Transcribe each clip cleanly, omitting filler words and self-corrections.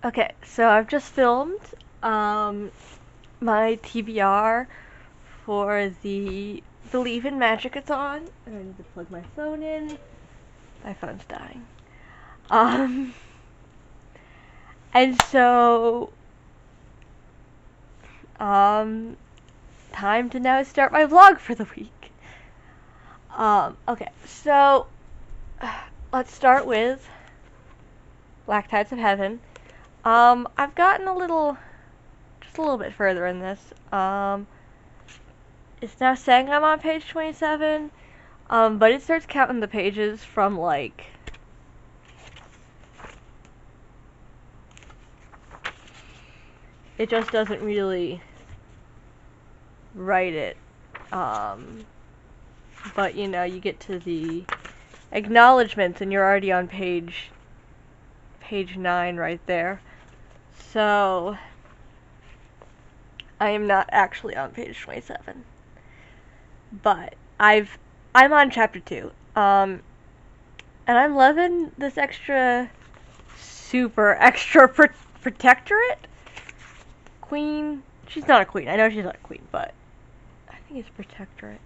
Okay, so I've just filmed um, my TBR for the Believe in Magic-a-thon. I need to plug my phone in. My phone's dying. Um, and so, um, time to now start my vlog for the week. Okay, so let's start with Black Tides of Heaven. I've gotten just a little bit further in this. It's now saying I'm on page 27, but it starts counting the pages from, like, it just doesn't really write it. But, you get to the acknowledgments and you're already on page 9 right there. So, I am not actually on page 27. But, I'm on chapter 2. And I'm loving this super extra protectorate? Queen? She's not a queen. I know she's not a queen, but I think it's protectorate.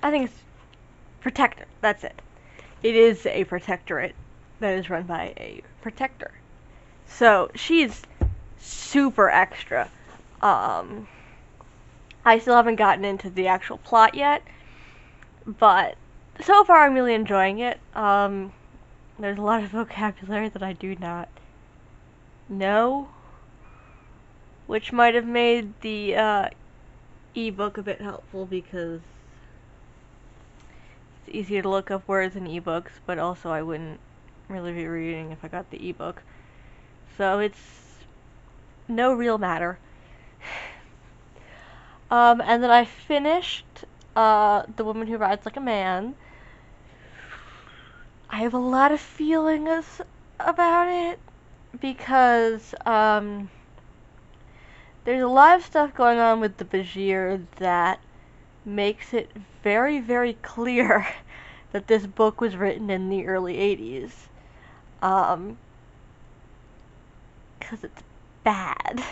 I think it's protector. That's it. It is a protectorate that is run by a protector. So she's super extra. I still haven't gotten into the actual plot yet, but so far I'm really enjoying it. There's a lot of vocabulary that I do not know, which might have made the ebook a bit helpful because it's easier to look up words in ebooks, but also I wouldn't really be reading if I got the ebook. So it's no real matter. And then I finished The Woman Who Rides Like a Man. I have a lot of feelings about it because there's a lot of stuff going on with the Bajir that makes it very, very clear that this book was written in the early 80s. Because it's bad.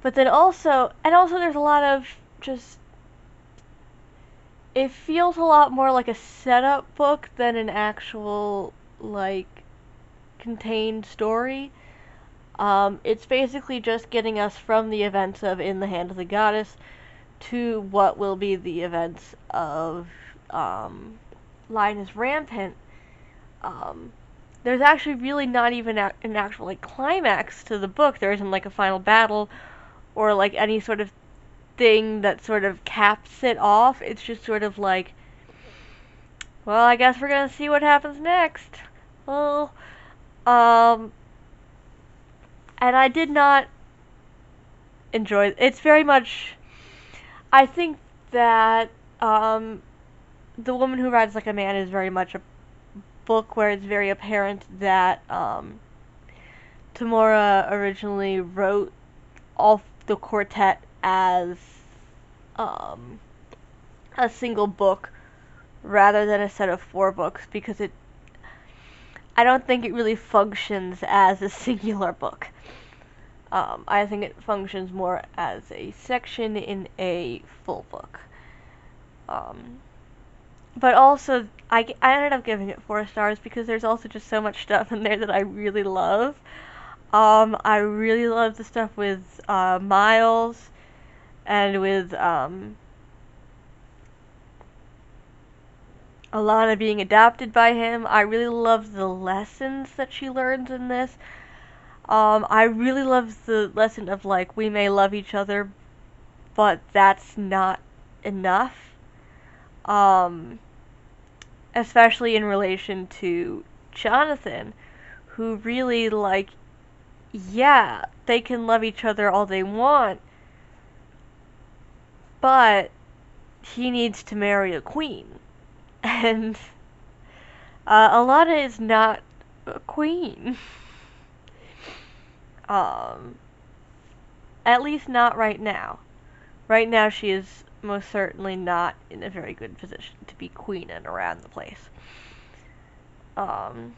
But then also there's a lot of just, it feels a lot more like a setup book than an actual, like, contained story. It's basically just getting us from the events of In the Hand of the Goddess to what will be the events of Linus Rampant. There's actually really not even an actual, like, climax to the book. There isn't, like, a final battle or, like, any sort of thing that sort of caps it off. It's just sort of like, well, I guess we're gonna see what happens next. Well, and I did not enjoy. It's very much. I think that The Woman Who Rides Like a Man is very much a book where it's very apparent that Tamora originally wrote all the quartet as a single book rather than a set of 4 books because I don't think it really functions as a singular book. I think it functions more as a section in a full book. But also, I ended up giving it 4 stars because there's also just so much stuff in there that I really love. I really love the stuff with Miles and with Alana being adopted by him. I really love the lessons that she learns in this. I really love the lesson of, like, we may love each other, but that's not enough. Especially in relation to Jonathan, who really, like, yeah, they can love each other all they want, but he needs to marry a queen. And Alana is not a queen. At least not right now. Right now she is most certainly not in a very good position to be queening around the place. And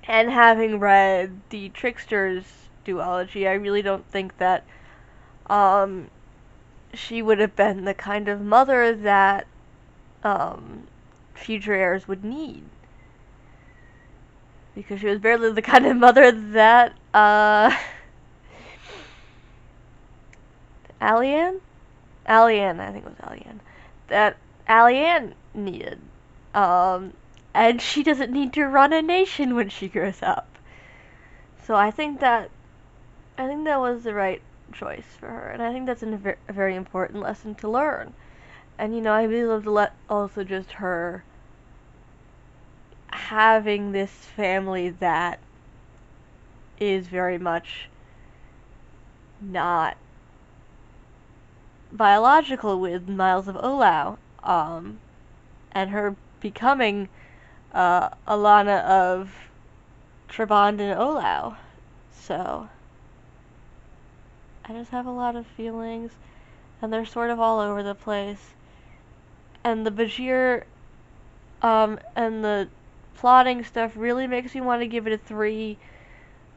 having read the Trickster's duology, I really don't think that she would have been the kind of mother that future heirs would need. Because she was barely the kind of mother that Allianne, I think it was Allianne, that Allianne needed. And she doesn't need to run a nation when she grows up. So I think that was the right choice for her, and I think that's a very important lesson to learn. And I really love to also just her having this family that is very much not biological with Miles of Olau, and her becoming Alana of Trabond and Olau. So I just have a lot of feelings, and they're sort of all over the place. And the Bajir and the plotting stuff really makes me want to give it a 3,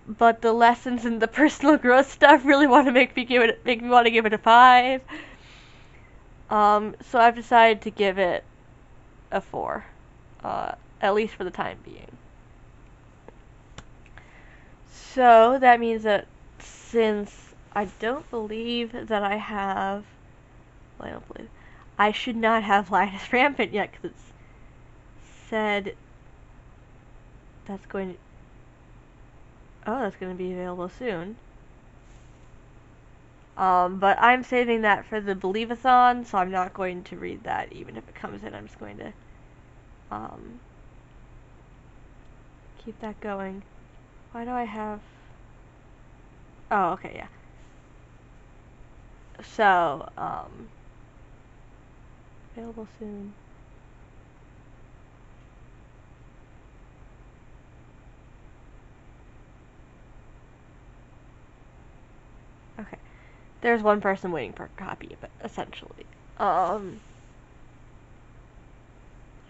but the lessons and the personal growth stuff really want to make me want to give it a 5. So I've decided to give it a 4, at least for the time being. So that means that since I don't believe that I have, I should not have Linus Rampant yet, because it's said that's going to be available soon. But I'm saving that for the Believe-a-thon, so I'm not going to read that even if it comes in. I'm just going to keep that going. Why do I have... Oh, okay, yeah. So, available soon. Okay. There's one person waiting for a copy of it, essentially. I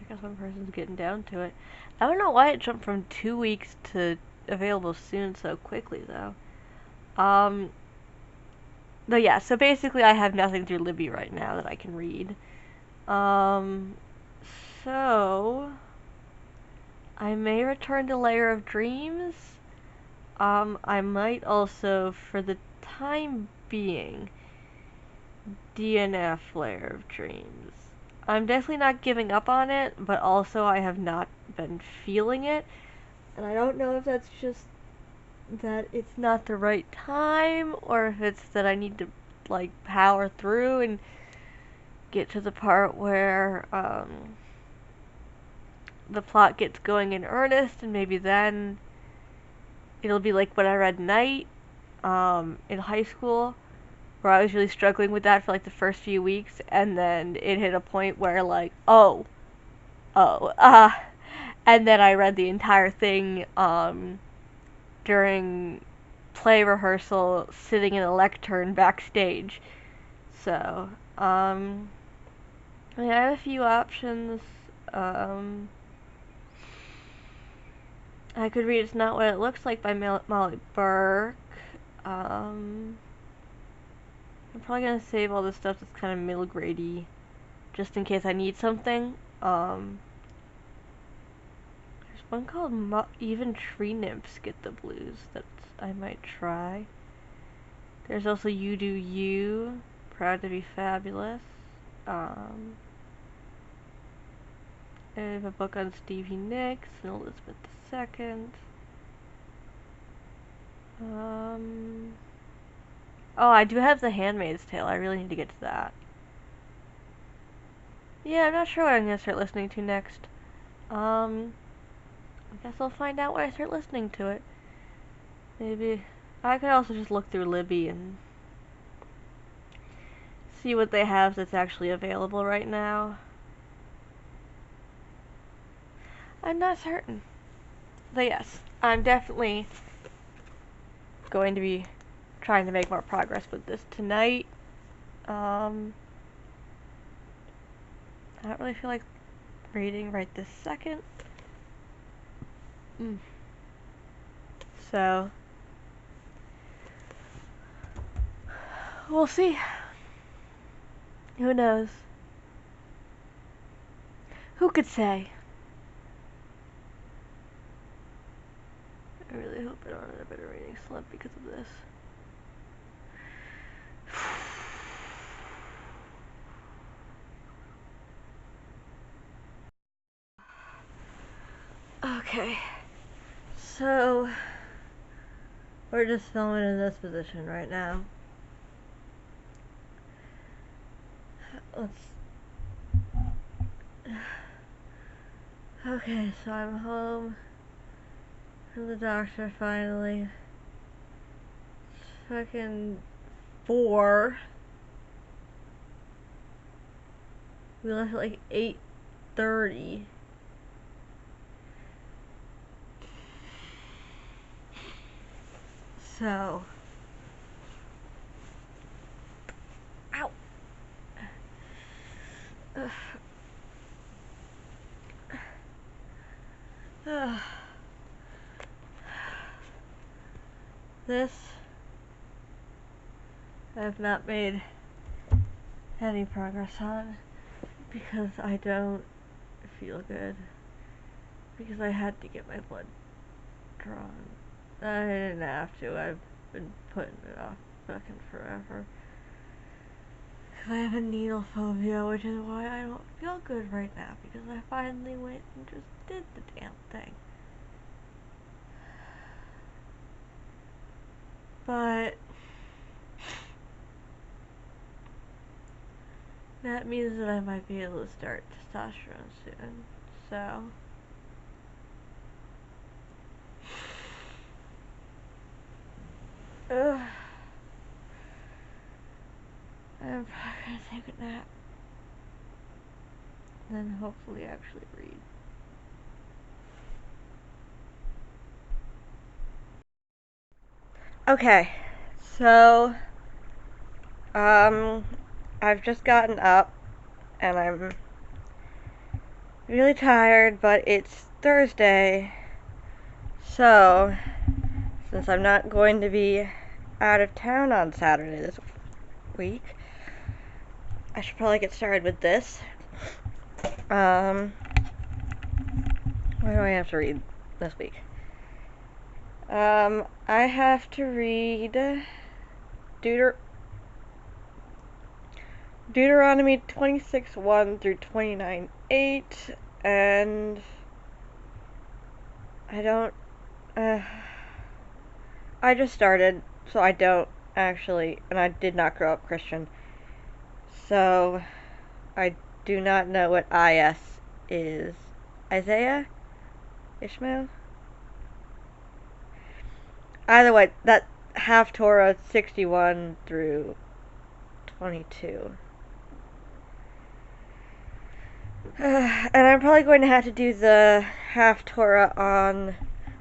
guess one person's getting down to it. I don't know why it jumped from 2 weeks to available soon so quickly, though. But yeah, so basically I have nothing through Libby right now that I can read. So I may return to Layer of Dreams. I might also, for the time being, DNF Layer of Dreams. I'm definitely not giving up on it, but also I have not been feeling it. And I don't know if that's just that it's not the right time, or if it's that I need to, power through and get to the part where, the plot gets going in earnest, and maybe then it'll be like what I read Night, in high school, where I was really struggling with that for, the first few weeks, and then it hit a point where, and then I read the entire thing, during play rehearsal, sitting in a lectern backstage. So, I have a few options. I could read It's Not What It Looks Like by Molly Burke. I'm probably going to save all the stuff that's kind of middle grade-y, just in case I need something. There's one called Even Tree Nymphs Get the Blues that I might try. There's also You Do You, Proud to Be Fabulous. I have a book on Stevie Nicks and Elizabeth II. Oh, I do have The Handmaid's Tale. I really need to get to that. Yeah, I'm not sure what I'm going to start listening to next. I guess I'll find out when I start listening to it. Maybe. I could also just look through Libby and see what they have that's actually available right now. I'm not certain. But yes, I'm definitely going to be trying to make more progress with this tonight. I don't really feel like reading right this second. So, we'll see. Who knows? Who could say? I really hope I don't end up in a reading slump because of this. Okay, so we're just filming in this position right now. Okay, so I'm home from the doctor finally. It's fucking 4. We left at like 8:30. So, ow. This I have not made any progress on because I don't feel good. Because I had to get my blood drawn. I didn't have to. I've been putting it off fucking forever. I have a needle phobia, which is why I don't feel good right now, because I finally went and just did the damn thing. But that means that I might be able to start testosterone soon, so I'm probably gonna take a nap. And then hopefully actually read. Okay, so I've just gotten up and I'm really tired, but it's Thursday, so since I'm not going to be out of town on Saturday this week, I should probably get started with this. What do I have to read this week? I have to read Deuteronomy 26:1 through 29:8, and I just started, so I don't actually, and I did not grow up Christian, so I do not know what IS is. Isaiah? Ishmael? Either way, that Haftorah 61 through 22. And I'm probably going to have to do the Haftorah on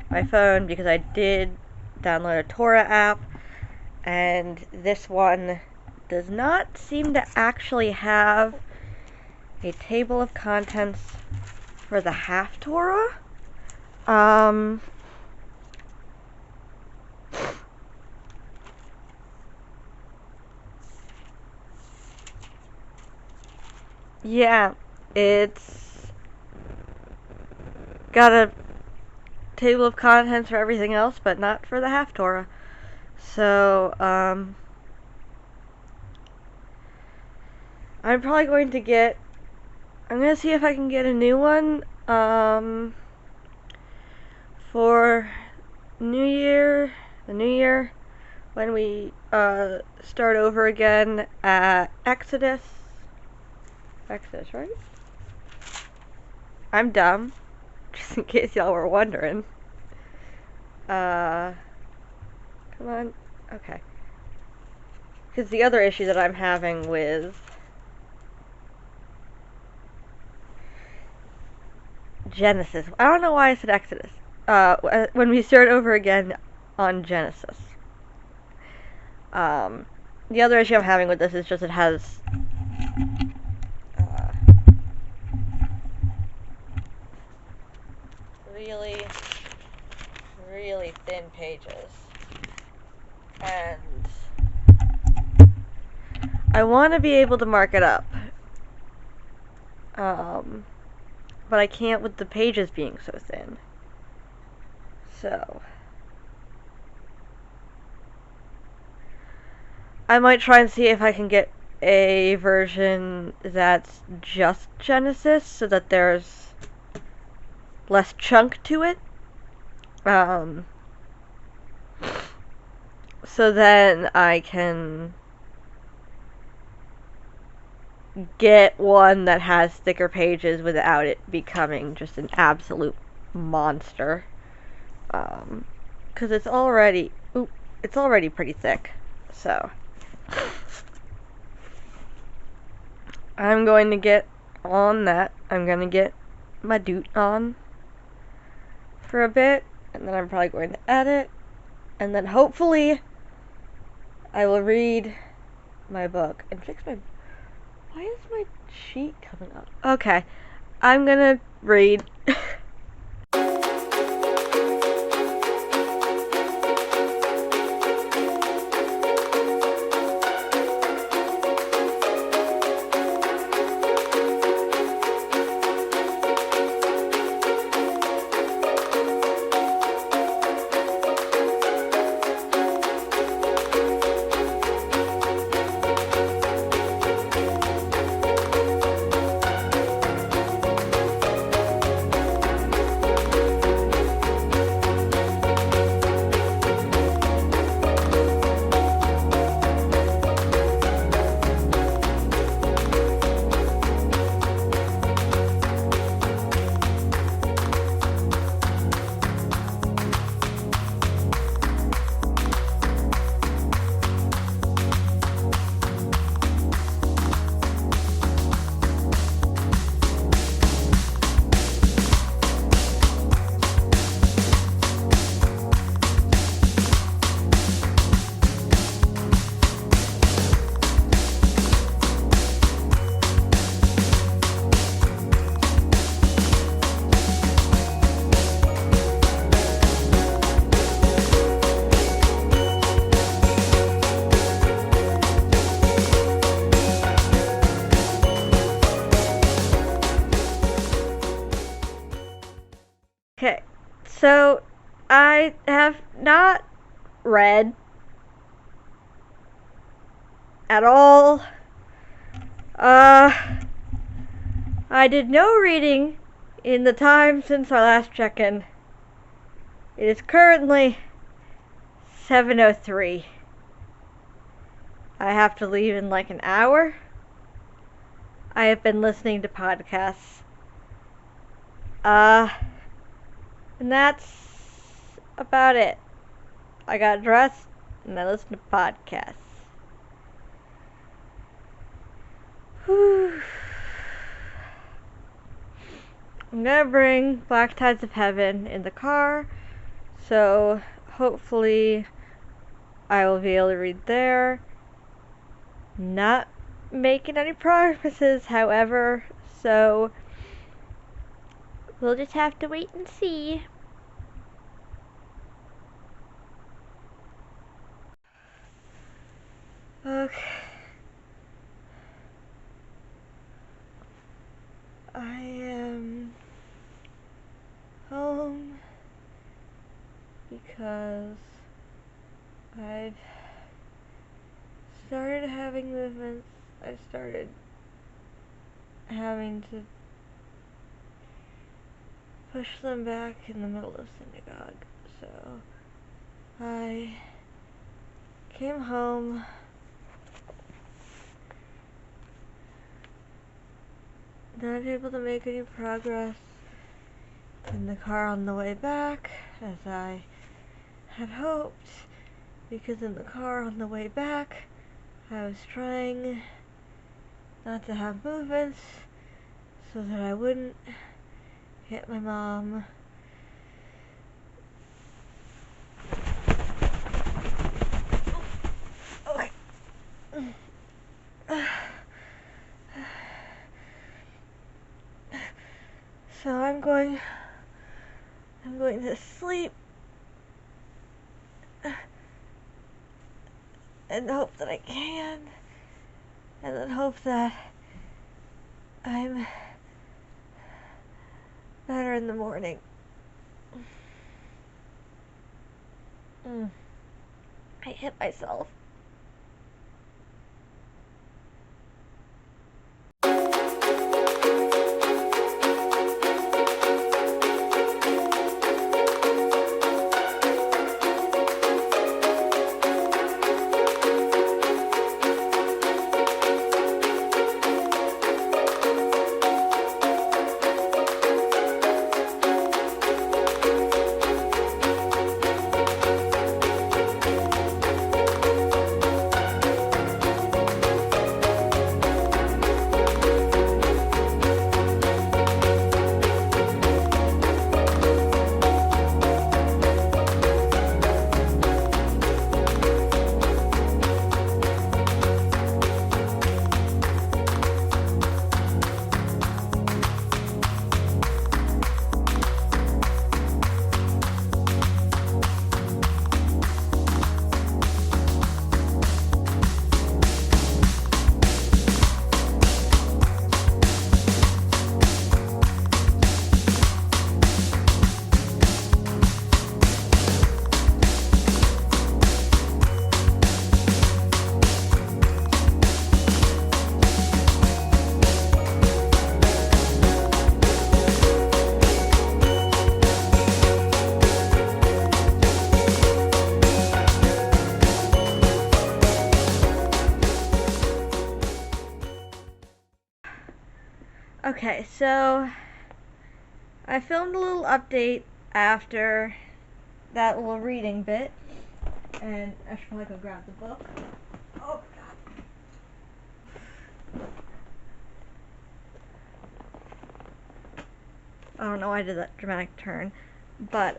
my phone because I did download a Torah app, and this one does not seem to actually have a table of contents for the Haftorah. Yeah, it's got a table of contents for everything else, but not for the Haftorah. So, I'm probably going to I'm gonna see if I can get a new one, for the new year, when we, start over again at Exodus, right? I'm dumb, just in case y'all were wondering. Come on, okay. Because the other issue that I'm having with Genesis, I don't know why I said Exodus, when we start over again on Genesis. The other issue I'm having with this is just it has really, really thin pages. And I want to be able to mark it up. But I can't with the pages being so thin. So I might try and see if I can get a version that's just Genesis so that there's less chunk to it. So then I can get one that has thicker pages without it becoming just an absolute monster. Because it's already pretty thick. So I'm going to get on that. I'm going to get my doot on for a bit, and then I'm probably going to edit, and then hopefully I will read my book and fix my... Why is my sheet coming up? Okay, I'm gonna read. Okay, so I have not read at all. I did no reading in the time since our last check-in. It is currently 7:03. I have to leave in like an hour. I have been listening to podcasts. And that's about it. I got dressed and I listened to podcasts. Whew. I'm gonna bring Black Tides of Heaven in the car, so hopefully I will be able to read there. Not making any promises, however, so we'll just have to wait and see. Okay. I am home because I've started having movements. I started having to push them back in the middle of synagogue. So I came home, not able to make any progress in the car on the way back as I had hoped, because in the car on the way back I was trying not to have movements so that I wouldn't hit my mom. going to sleep and hope that I can, and then hope that I'm better in the morning. I hit myself. Okay, so I filmed a little update after that little reading bit, and I should probably go grab the book. Oh God. I don't know why I did that dramatic turn, but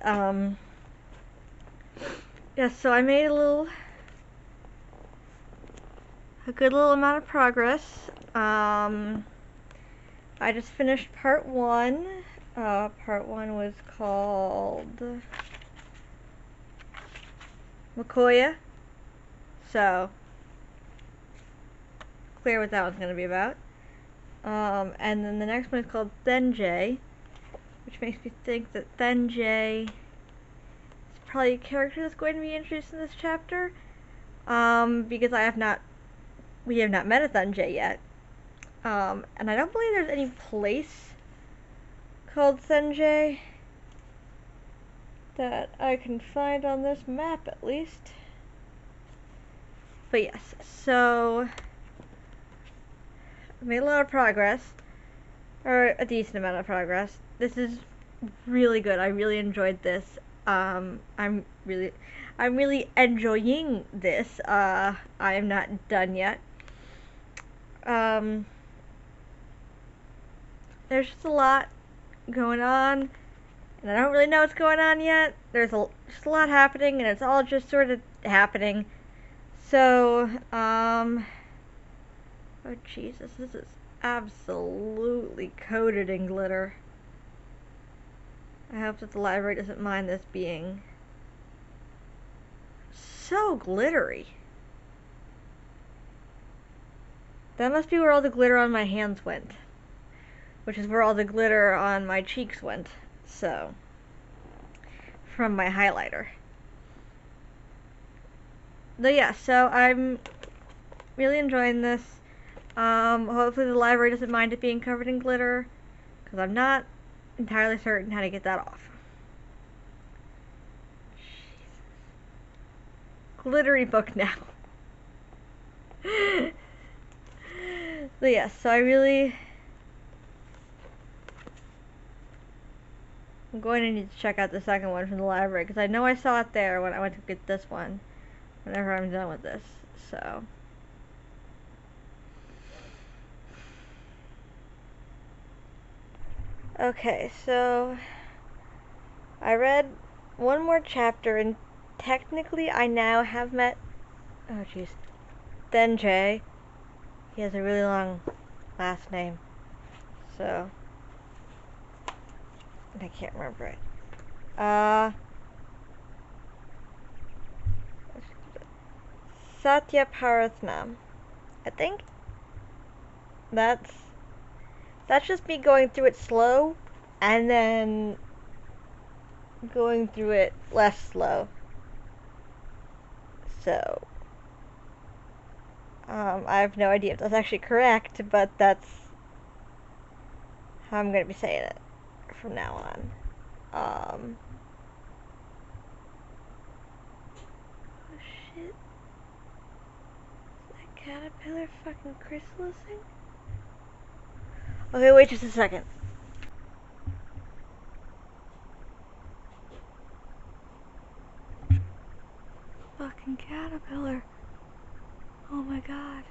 yeah, so I made a good little amount of progress. I just finished part 1. Part 1 was called Makoya, so clear what that one's going to be about. And then the next one is called Thenjay, which makes me think that Thenjay is probably a character that's going to be introduced in this chapter, because we have not met a Thenjay yet. And I don't believe there's any place called Thenjay that I can find on this map, at least. But yes, so I made a lot of progress, or a decent amount of progress. This is really good. I really enjoyed this. I'm really enjoying this. I am not done yet. There's just a lot going on, and I don't really know what's going on yet. There's just a lot happening, and it's all just sort of happening. So, oh Jesus, this is absolutely coated in glitter. I hope that the library doesn't mind this being so glittery. That must be where all the glitter on my hands went, which is where all the glitter on my cheeks went, so, from my highlighter. But yeah, so I'm really enjoying this. Hopefully the library doesn't mind it being covered in glitter, because I'm not entirely certain how to get that off. Jesus. Glittery book now. But yeah, so I'm going to need to check out the second one from the library, because I know I saw it there when I went to get this one, whenever I'm done with this, so. Okay, so I read one more chapter, and technically I now have met, oh jeez, Thenjay. He has a really long last name, so. I can't remember it. Satya Parathnam. I think that's just me going through it slow and then going through it less slow. So I have no idea if that's actually correct, but that's how I'm going to be saying it from now on. Oh shit. Is that caterpillar fucking chrysalising? Okay, wait just a second. Fucking caterpillar. Oh my god.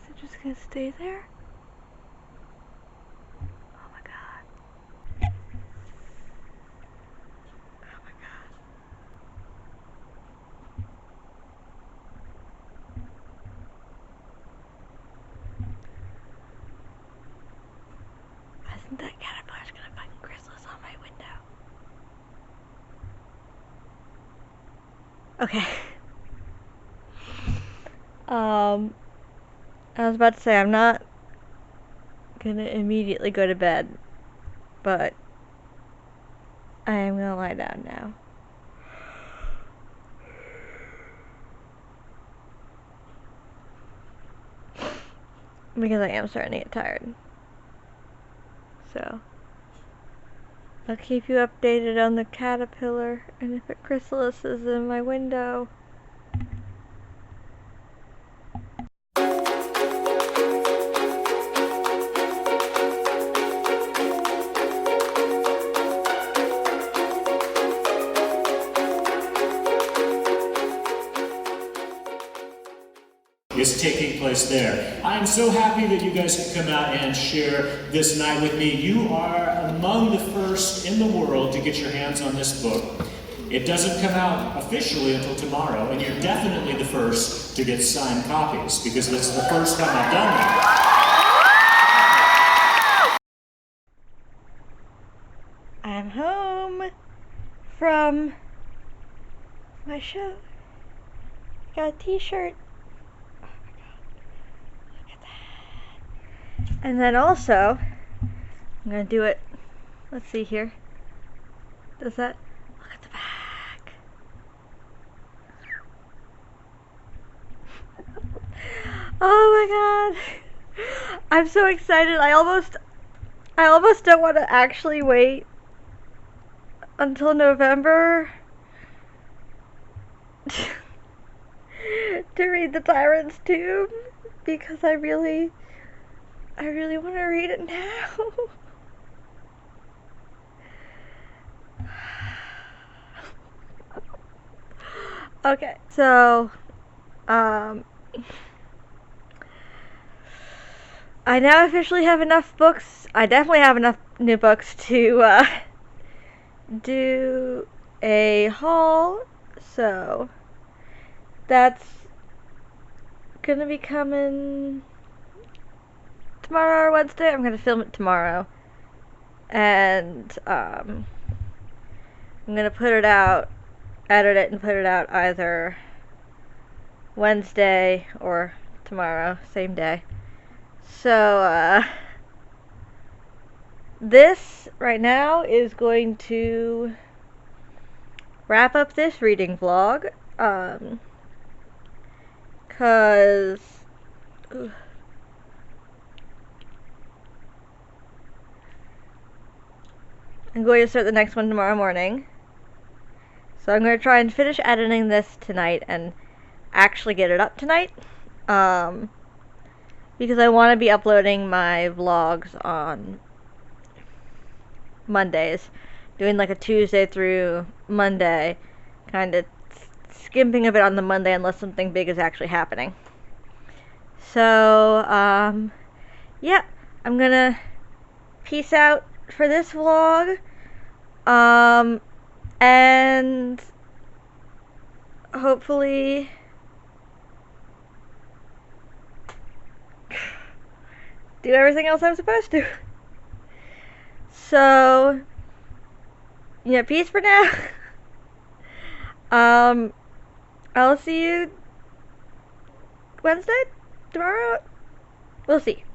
Is it just gonna stay there? Oh my god. Oh my god. I think that caterpillar's gonna fucking chrysalis on my window. Okay. I was about to say I'm not gonna immediately go to bed, but I am gonna lie down now. Because I am starting to get tired. So I'll keep you updated on the caterpillar and if it chrysalises in my window. Is taking place there. I'm so happy that you guys could come out and share this night with me. You are among the first in the world to get your hands on this book. It doesn't come out officially until tomorrow, and you're definitely the first to get signed copies because this is the first time I've done that. I'm home from my show. Got a t-shirt. And then also, I'm gonna do it. Let's see here. Does that? Look at the back. Oh my god! I'm so excited. I almost don't want to actually wait until November to read The Tyrant's Tomb because I really want to read it now. Okay, so, I now officially have enough books. I definitely have enough new books to, do a haul, so that's gonna be coming tomorrow or Wednesday. I'm gonna film it tomorrow, and I'm gonna put it out, edit it and put it out either Wednesday or tomorrow, same day. So this right now is going to wrap up this reading vlog, cause I'm going to start the next one tomorrow morning. So I'm going to try and finish editing this tonight and actually get it up tonight. Because I want to be uploading my vlogs on Mondays. Doing like a Tuesday through Monday. Kind of skimping a bit on the Monday unless something big is actually happening. So, yeah. I'm going to peace out for this vlog. And hopefully do everything else I'm supposed to. So, yeah, peace for now. I'll see you Wednesday? Tomorrow? We'll see.